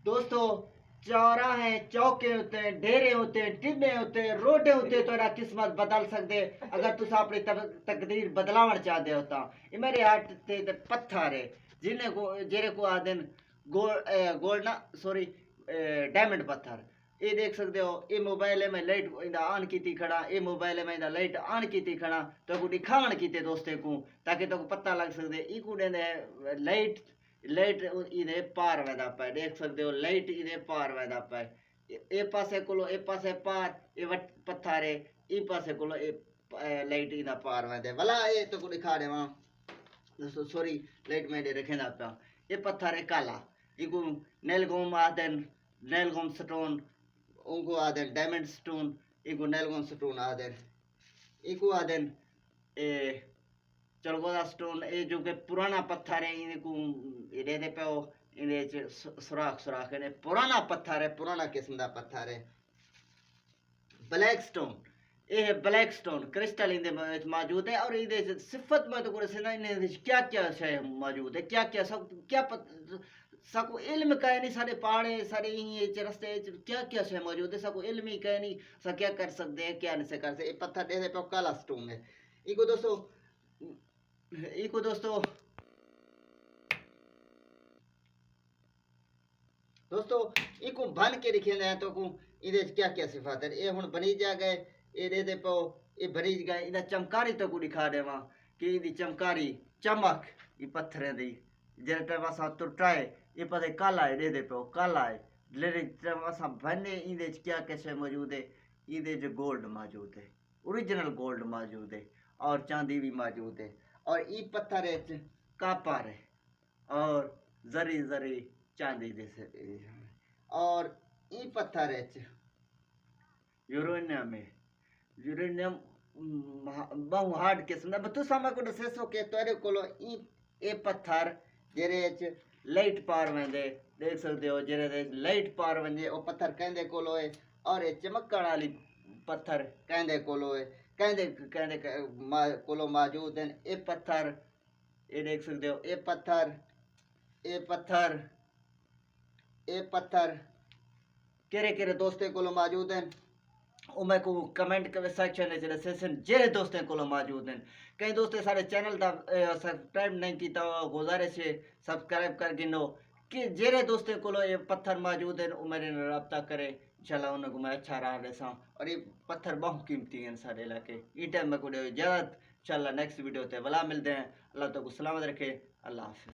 दोस्तों चौराहे चौके होते हैं, डेरे होते हैं, टिब्बे होते हैं, रोडे होते हैं, तो किस्मत बदल सकते अगर तुस अपनी तकदीर बदलावन चाहते हो तो ये मेरे हाथ ते पत्थर है जिन्हें को जेरे को आदन गोल्ड ना सॉरी डायमंड पत्थर ये देख सकते हो। ये मोबाइल में लाइट इंदा ऑन की खड़ा, ये मोबाइल में इंदा लाइट ऑन की खड़ा तो को दिखावन कीते दोस्ते को ताकि तो पता लग सकते ई को लाइट लाइट इधे पार वैदा पे देख सकते हो। लाइट इधे पार वैदा पे ए पासे कोलो ए पासे पार ए वट पत्थर है ई पासे कोलो ए लाइट इधे पार वैदे भला ए तो को दिखा दे वहां दोस्तों सॉरी लाइट में दे रखे ना पे ये पत्थर है काला इको नेलगोम आदन नेलगोम स्टोन उनको आदन डायमंड स्टोन इको नेलगोम स्टोन आदन इको आदन ए चलगोदा स्टोन ये जो कि पुराना पत्थर है इनको दे पे इन्हें सुराख सुराख है पुराना पत्थर है पुराना किस्म का पत्थर है। ब्लैक स्टोन ये है ब्लैक स्टोन क्रिस्टल इनदे मौजूद है और इधे सिफत में तो कोई सेना इन्हें क्या क्या शय मौजूद है क्या क्या सब क्या सको इल्म कहे नहीं सारे पहाड़े सारे ये रस्ते क्या क्या शय मौजूद है सको इल्म ही कहे नहीं सा क्या कर सकते हैं क्या नहीं से कर सकते पत्थर दे पे काला स्टोन है इको दोस्तों दोस्तों इको बन के लिखे हैं तो को इधे क्या क्या सिफात है ये हुन बनी जा गए ये दे पो ये बनी गए इधर चमकारी तो को दिखा देवा कि इदी चमकारी चमक ये पत्थरें दी जेरे टाइम असा टुटाए ये पते काला है दे पे काला है लेरे टाइम असा बने इधे क्या क्या मौजूद है इधे जो गोल्ड मौजूद है ओरिजिनल गोल्ड मौजूद है और चांदी भी मौजूद है और ई पत्थर है कापर है और जरी जरी चांदी जैसे और ई पत्थर है यूरेनियम है यूरेनियम बहु हार्ड किस्म दा तू सामा को दसे सो के तोरे कोलो ए पत्थर जेरे लाइट पार वेंदे देख सकते हो जेरे लाइट पार वंजे ओ पत्थर कहंदे कोलो है और ये चमकण वाली पत्थर कहंदे कोलो है कहंदे कहंदे कोलो मौजूद हैं ए पत्थर ये देख सकते हो ए पत्थर ए पत्थर ए पत्थर केरे केरे दोस्ते कोलो मौजूद हैं मैं को कमेंट कर सेक्शन में सेशन जेरे दोस्तें को मौजूद हैं कई दोस्तें सारे चैनल का सब्सक्राइब नहीं किया गुजारिश है सब्सक्राइब कर गिनो कि जेरे दोस्तें को ये पत्थर मौजूद हैं मेरे रब्ता करे इंशाल्लाह उनको मैं अच्छा रहा रहा और ये पत्थर बहुत कीमती हैं सारे इलाके ई टाइम में को इजाज़त इंशाल्लाह नेक्स्ट वीडियो ते भला मिलते हैं अल्लाह तो सलामत रखे अल्लाह हाफिज़।